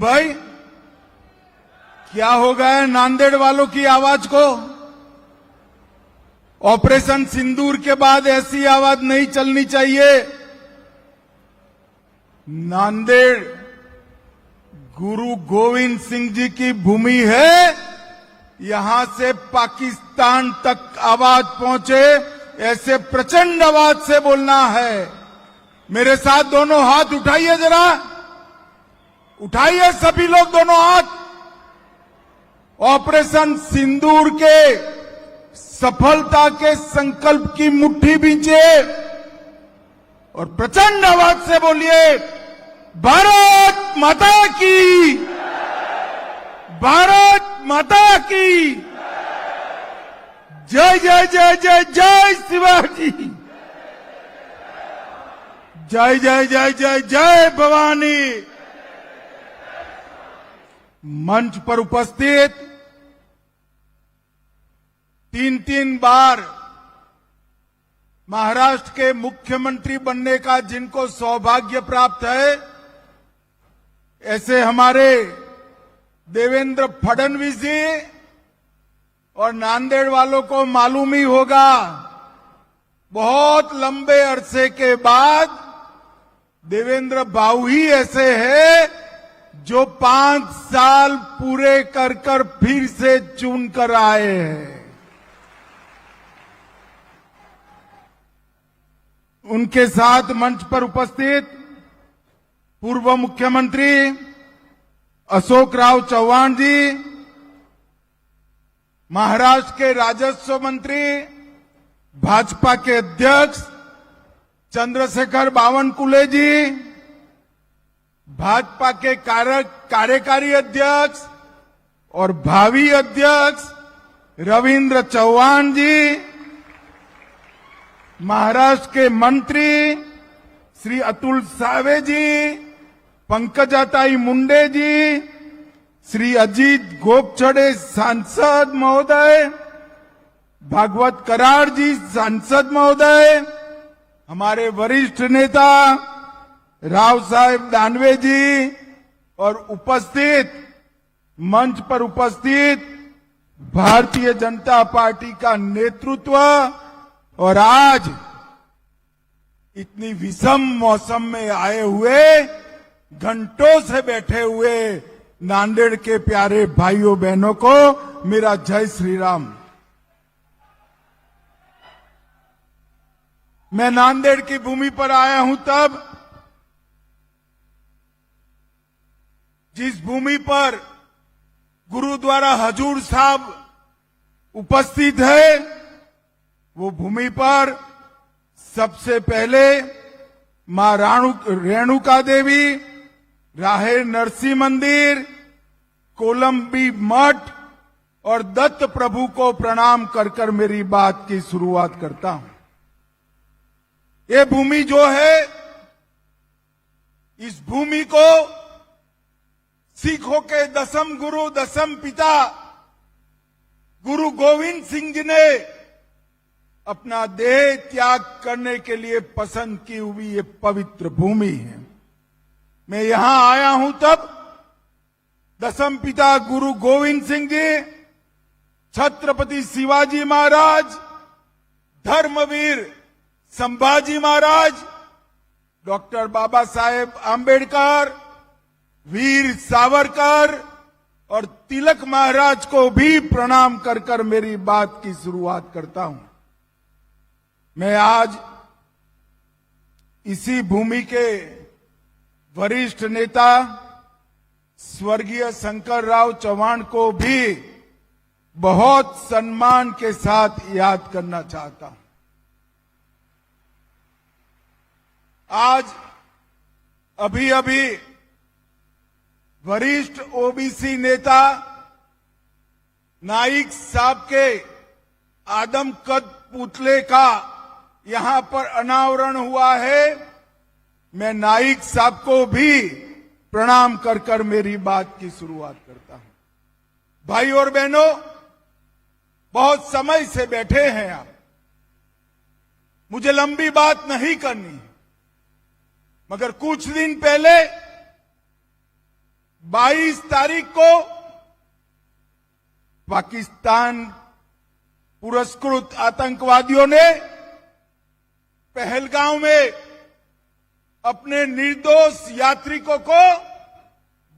भाई क्या हो गया है नांदेड़ वालों की आवाज को? ऑपरेशन सिंदूर के बाद ऐसी आवाज नहीं चलनी चाहिए। नांदेड़ गुरु गोविंद सिंह जी की भूमि है, यहां से पाकिस्तान तक आवाज पहुंचे ऐसे प्रचंड आवाज से बोलना है। मेरे साथ दोनों हाथ उठाइए, जरा उठाइए सभी लोग दोनों हाथ। ऑपरेशन सिंदूर के सफलता के संकल्प की मुट्ठी बींचे और प्रचंड आवाज से बोलिए, भारत माता की, भारत माता की जय जय जय जय जय शिवाजी, जय जय जय जय जय भवानी। मंच पर उपस्थित 3 बार महाराष्ट्र के मुख्यमंत्री बनने का जिनको सौभाग्य प्राप्त है, ऐसे हमारे देवेंद्र फडणवीस जी, और नांदेड़ वालों को मालूम ही होगा, बहुत लंबे अरसे के बाद देवेंद्र बाबू ही ऐसे हैं जो 5 साल पूरे कर फिर से चुन कर आए हैं। उनके साथ मंच पर उपस्थित पूर्व मुख्यमंत्री अशोक राव चौहान जी, महाराष्ट्र के राजस्व मंत्री, भाजपा के अध्यक्ष चंद्रशेखर बावनकुले जी, भाजपा के कार्यकारी अध्यक्ष और भावी अध्यक्ष रविंद्र चौहान जी, महाराष्ट्र के मंत्री श्री अतुल सावे जी, पंकजाताई मुंडे जी, श्री अजीत गोपछड़े सांसद महोदय, भागवत कराड़ जी सांसद महोदय, हमारे वरिष्ठ नेता राव साहेब दानवे जी, और उपस्थित मंच पर उपस्थित भारतीय जनता पार्टी का नेतृत्व, और आज इतनी विषम मौसम में आए हुए, घंटों से बैठे हुए नांदेड़ के प्यारे भाइयों बहनों को मेरा जय श्री राम। मैं नांदेड़ की भूमि पर आया हूं तब, जिस भूमि पर गुरुद्वारा हजूर साहब उपस्थित है, वो भूमि पर सबसे पहले मां रेणुका देवी, राहे नरसिंह मंदिर, कोलंबी मठ और दत्त प्रभु को प्रणाम कर मेरी बात की शुरुआत करता हूं। ये भूमि जो है, इस भूमि को सिखों के दसम गुरु, दसम पिता गुरु गोविंद सिंह जी ने अपना देह त्याग करने के लिए पसंद की हुई ये पवित्र भूमि है। मैं यहां आया हूं तब दसम पिता गुरु गोविंद सिंह जी, छत्रपति शिवाजी महाराज, धर्मवीर संभाजी महाराज, डॉक्टर बाबा साहेब आंबेडकर, वीर सावरकर और तिलक महाराज को भी प्रणाम कर मेरी बात की शुरुआत करता हूं। मैं आज इसी भूमि के वरिष्ठ नेता स्वर्गीय शंकर राव चौहान को भी बहुत सम्मान के साथ याद करना चाहता हूं। आज अभी वरिष्ठ ओबीसी नेता नाइक साहब के आदमकद पुतले का यहां पर अनावरण हुआ है। मैं नाइक साहब को भी प्रणाम कर मेरी बात की शुरुआत करता हूं। भाई और बहनों, बहुत समय से बैठे हैं आप, मुझे लंबी बात नहीं करनी, मगर कुछ दिन पहले 22 तारीख को पाकिस्तान पुरस्कृत आतंकवादियों ने पहलगांव में अपने निर्दोष यात्रिकों को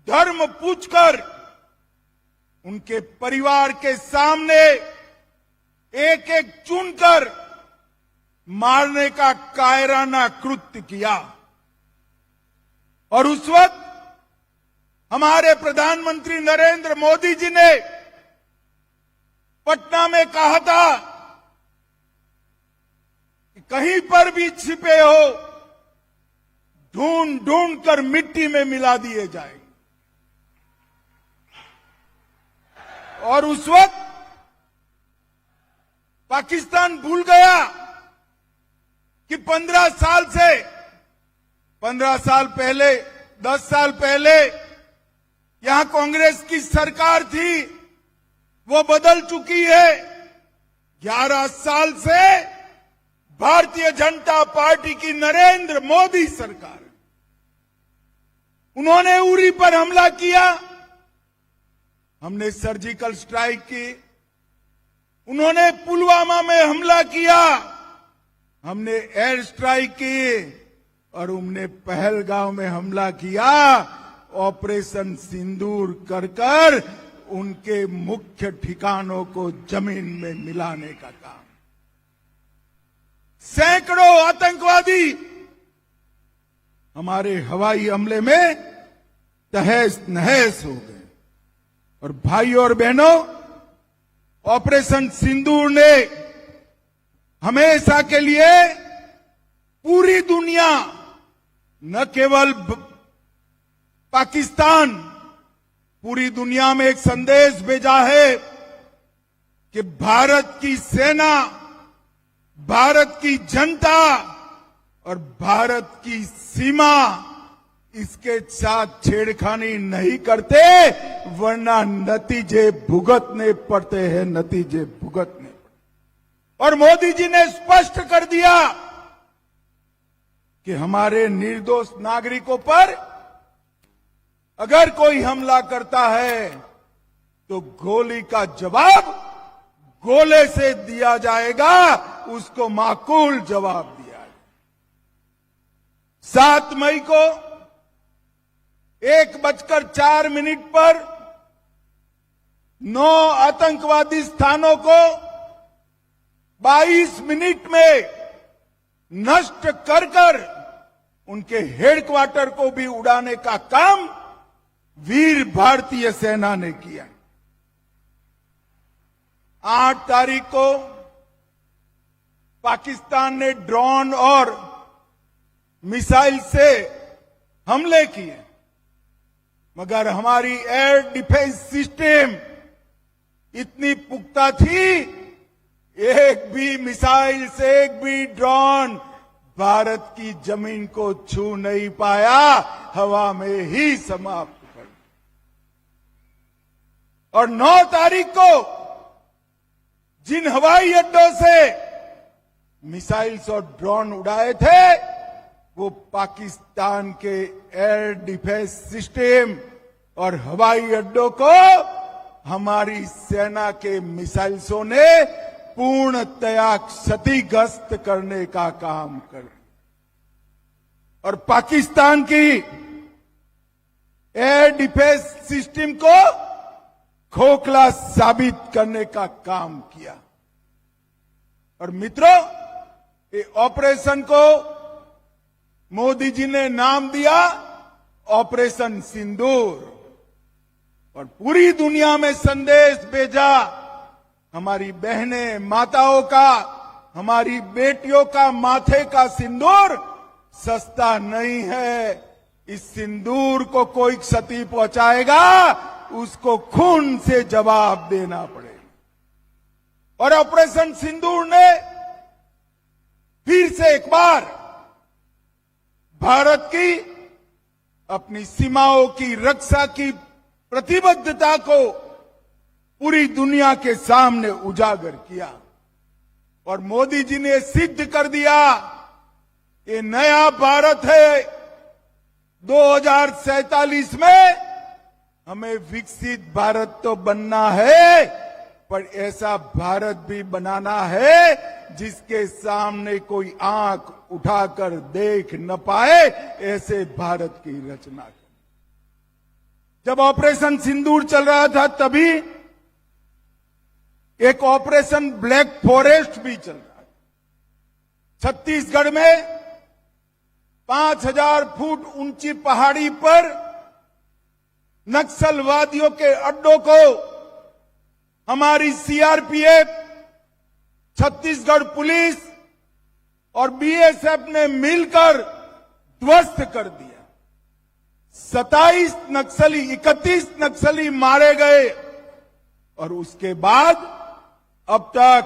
धर्म पूछकर उनके परिवार के सामने एक एक चुनकर मारने का कायराना कृत्य किया। और उस वक्त हमारे प्रधानमंत्री नरेंद्र मोदी जी ने पटना में कहा था कि कहीं पर भी छिपे हो ढूंढ ढूंढ कर मिट्टी में मिला दिए जाएंगे। और उस वक्त पाकिस्तान भूल गया कि 15 साल पहले 10 साल पहले यहां कांग्रेस की सरकार थी, वो बदल चुकी है। 11 साल से भारतीय जनता पार्टी की नरेंद्र मोदी सरकार, उन्होंने उरी पर हमला किया, हमने सर्जिकल स्ट्राइक की। उन्होंने पुलवामा में हमला किया, हमने एयर स्ट्राइक की। और उन्होंने पहलगांव में हमला किया, ऑपरेशन सिंदूर कर कर उनके मुख्य ठिकानों को जमीन में मिलाने का काम। सैकड़ों आतंकवादी हमारे हवाई हमले में तहस नहस हो गए। और भाइयों और बहनों, ऑपरेशन सिंदूर ने हमेशा के लिए पूरी दुनिया, न केवल पाकिस्तान, पूरी दुनिया में एक संदेश भेजा है कि भारत की सेना, भारत की जनता और भारत की सीमा इसके साथ छेड़खानी नहीं करते, वरना नतीजे भुगतने पड़ते हैं, नतीजे भुगतने। और मोदी जी ने स्पष्ट कर दिया कि हमारे निर्दोष नागरिकों पर अगर कोई हमला करता है तो गोली का जवाब गोले से दिया जाएगा, उसको माकूल जवाब दिया है। 7 मई को 1:04 पर 9 आतंकवादी स्थानों को 22 मिनट में नष्ट कर कर उनके हेडक्वार्टर को भी उड़ाने का काम वीर भारतीय सेना ने किया। 8 तारीख को पाकिस्तान ने ड्रोन और मिसाइल से हमले किए, मगर हमारी एयर डिफेंस सिस्टम इतनी पुख्ता थी, एक भी मिसाइल से एक भी ड्रोन भारत की जमीन को छू नहीं पाया, हवा में ही समाप्त कर। और 9 तारीख को जिन हवाई अड्डों से मिसाइल्स और ड्रोन उड़ाए थे, वो पाकिस्तान के एयर डिफेंस सिस्टम और हवाई अड्डों को हमारी सेना के मिसाइल्सों ने पूर्णतया क्षतिग्रस्त करने का काम कर। और पाकिस्तान की एयर डिफेंस सिस्टम को खोखला साबित करने का काम किया। और मित्रों, ये ऑपरेशन को मोदी जी ने नाम दिया ऑपरेशन सिंदूर, और पूरी दुनिया में संदेश भेजा, हमारी बहनें, माताओं का, हमारी बेटियों का माथे का सिंदूर सस्ता नहीं है। इस सिंदूर को कोई क्षति पहुंचाएगा, उसको खून से जवाब देना पड़ेगा। और ऑपरेशन सिंदूर ने फिर से एक बार भारत की अपनी सीमाओं की रक्षा की प्रतिबद्धता को पूरी दुनिया के सामने उजागर किया। और मोदी जी ने सिद्ध कर दिया, ये नया भारत है। 2047 में हमें विकसित भारत तो बनना है, पर ऐसा भारत भी बनाना है जिसके सामने कोई आंख उठाकर देख न पाए, ऐसे भारत की रचना करें। जब ऑपरेशन सिंदूर चल रहा था तभी एक ऑपरेशन ब्लैक फॉरेस्ट भी चल रहा था। छत्तीसगढ़ में 5000 फुट ऊंची पहाड़ी पर नक्सलवादियों के अड्डों को हमारी सीआरपीएफ, छत्तीसगढ़ पुलिस और बीएसएफ ने मिलकर ध्वस्त कर दिया। 31 नक्सली मारे गए और उसके बाद अब तक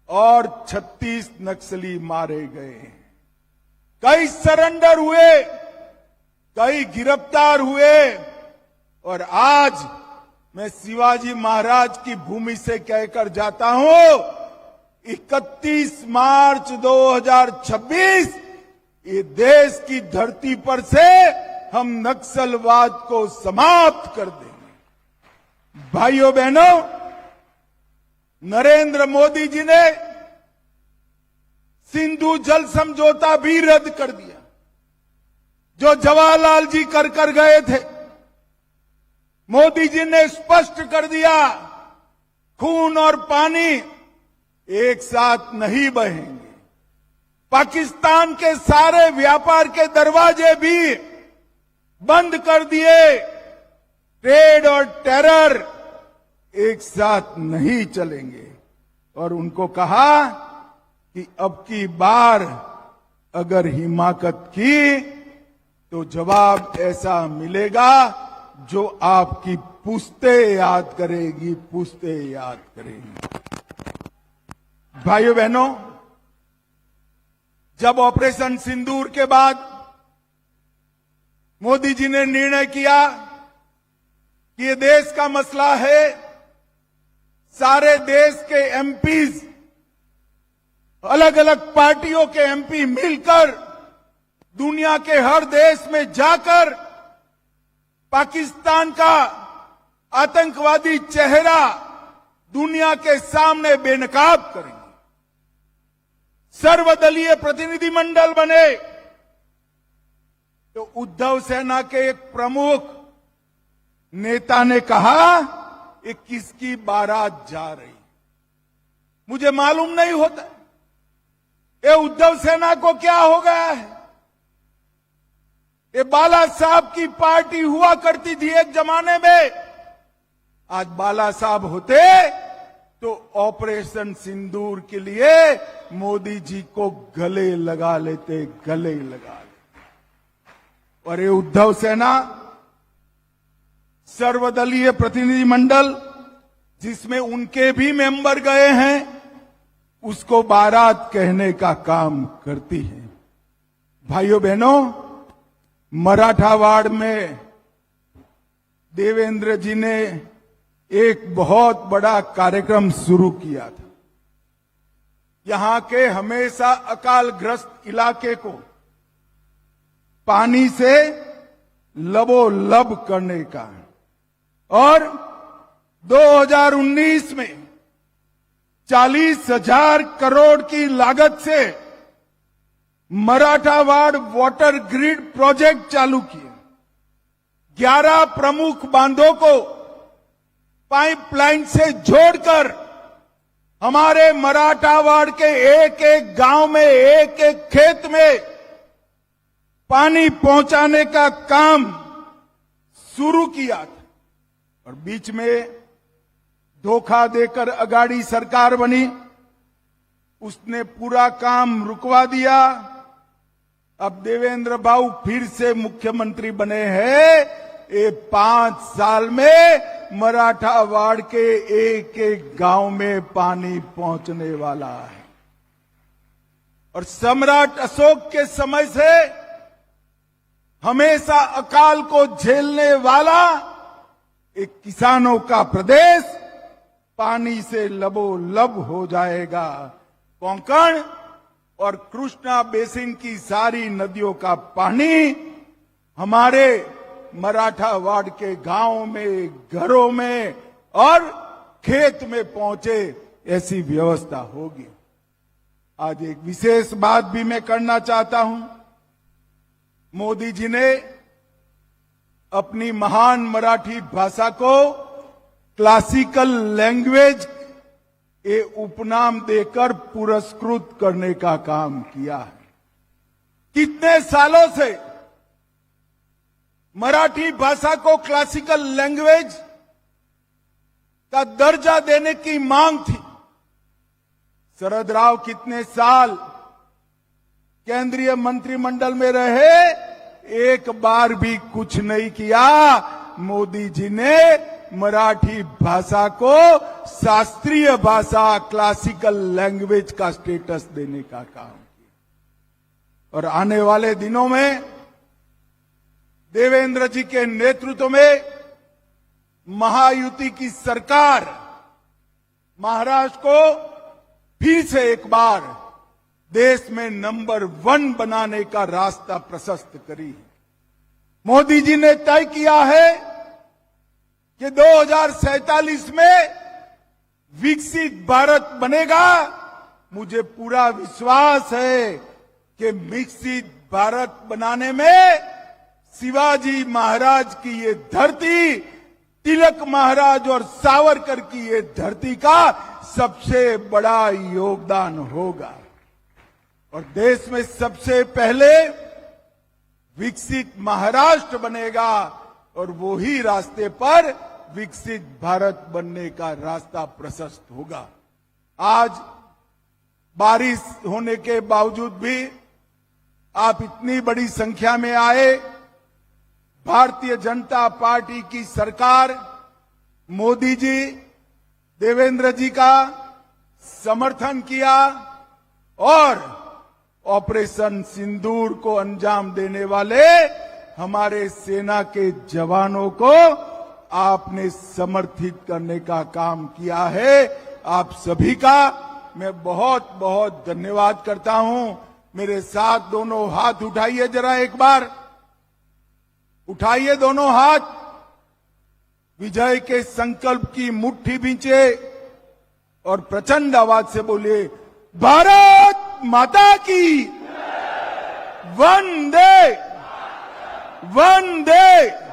और 36 नक्सली मारे गए। कई सरेंडर हुए, कई गिरफ्तार हुए और आज मैं शिवाजी महाराज की भूमि से कहकर जाता हूं, 31 मार्च 2026 ये देश की धरती पर से हम नक्सलवाद को समाप्त कर देंगे। भाइयों बहनों, नरेंद्र मोदी जी ने सिंधु जल समझौता भी रद्द कर दिया, जो जवाहरलाल जी कर गए थे। मोदी जी ने स्पष्ट कर दिया, खून और पानी एक साथ नहीं बहेंगे। पाकिस्तान के सारे व्यापार के दरवाजे भी बंद कर दिए। ट्रेड और टेरर एक साथ नहीं चलेंगे और उनको कहा कि अब की बार अगर हिमाकत की तो जवाब ऐसा मिलेगा जो आपकी पुश्ते याद करेगी, पुश्ते याद करेगी। भाइयों बहनों, जब ऑपरेशन सिंदूर के बाद मोदी जी ने निर्णय किया कि ये देश का मसला है, सारे देश के एमपीज, अलग अलग पार्टियों के एमपी मिलकर दुनिया के हर देश में जाकर पाकिस्तान का आतंकवादी चेहरा दुनिया के सामने बेनकाब करेंगे। सर्वदलीय प्रतिनिधिमंडल बने तो उद्धव सेना के एक प्रमुख नेता ने कहा, ये किसकी बारात जा रही? मुझे मालूम नहीं होता ये उद्धव सेना को क्या हो गया है। ये बाला साहब की पार्टी हुआ करती थी एक जमाने में, आज बाला साहब होते तो ऑपरेशन सिंदूर के लिए मोदी जी को गले लगा लेते, गले लगा लेते। और ये उद्धव सेना सर्वदलीय प्रतिनिधिमंडल जिसमें उनके भी मेंबर गए हैं, उसको बारात कहने का काम करती है। भाइयों बहनों, मराठावाड़ में देवेंद्र जी ने एक बहुत बड़ा कार्यक्रम शुरू किया था। यहां के हमेशा अकालग्रस्त इलाके को पानी से लबोलब करने का, और 2019 में 40,000 करोड़ की लागत से मराठावाड़ वाटर ग्रिड प्रोजेक्ट चालू किए। 11 प्रमुख बांधों को पाइपलाइन से जोड़कर हमारे मराठावाड़ के एक एक गांव में, एक एक खेत में पानी पहुंचाने का काम शुरू किया था। और बीच में धोखा देकर अगाड़ी सरकार बनी, उसने पूरा काम रुकवा दिया। अब देवेंद्र बाबू फिर से मुख्यमंत्री बने हैं। ये 5 साल में मराठावाड़ के एक एक गांव में पानी पहुंचने वाला है। और सम्राट अशोक के समय से हमेशा अकाल को झेलने वाला एक किसानों का प्रदेश पानी से लबोलब हो जाएगा। कोंकण और कृष्णा बेसिन की सारी नदियों का पानी हमारे मराठावाड़ के गांवों में, घरों में और खेत में पहुंचे, ऐसी व्यवस्था होगी। आज एक विशेष बात भी मैं करना चाहता हूं। मोदी जी ने अपनी महान मराठी भाषा को क्लासिकल लैंग्वेज ये उपनाम देकर पुरस्कृत करने का काम किया है। कितने सालों से मराठी भाषा को क्लासिकल लैंग्वेज का दर्जा देने की मांग थी। शरद राव कितने साल केंद्रीय मंत्रिमंडल में रहे, एक बार भी कुछ नहीं किया। मोदी जी ने मराठी भाषा को शास्त्रीय भाषा, क्लासिकल लैंग्वेज का स्टेटस देने का काम किया। और आने वाले दिनों में देवेंद्र जी के नेतृत्व में महायुति की सरकार महाराष्ट्र को फिर से एक बार देश में नंबर 1 बनाने का रास्ता प्रशस्त करी है। मोदी जी ने तय किया है कि 2047 में विकसित भारत बनेगा। मुझे पूरा विश्वास है कि विकसित भारत बनाने में शिवाजी महाराज की ये धरती, तिलक महाराज और सावरकर की ये धरती का सबसे बड़ा योगदान होगा। और देश में सबसे पहले विकसित महाराष्ट्र बनेगा और वो ही रास्ते पर विकसित भारत बनने का रास्ता प्रशस्त होगा। आज बारिश होने के बावजूद भी आप इतनी बड़ी संख्या में आए। भारतीय जनता पार्टी की सरकार, मोदी जी, देवेंद्र जी का समर्थन किया और ऑपरेशन सिंदूर को अंजाम देने वाले हमारे सेना के जवानों को आपने समर्थित करने का काम किया है। आप सभी का मैं बहुत बहुत धन्यवाद करता हूं। मेरे साथ दोनों हाथ उठाइए, जरा एक बार उठाइए दोनों हाथ। विजय के संकल्प की मुट्ठी भींचे और प्रचंड आवाज से बोलिए, भारत माता की वंदे वंदे।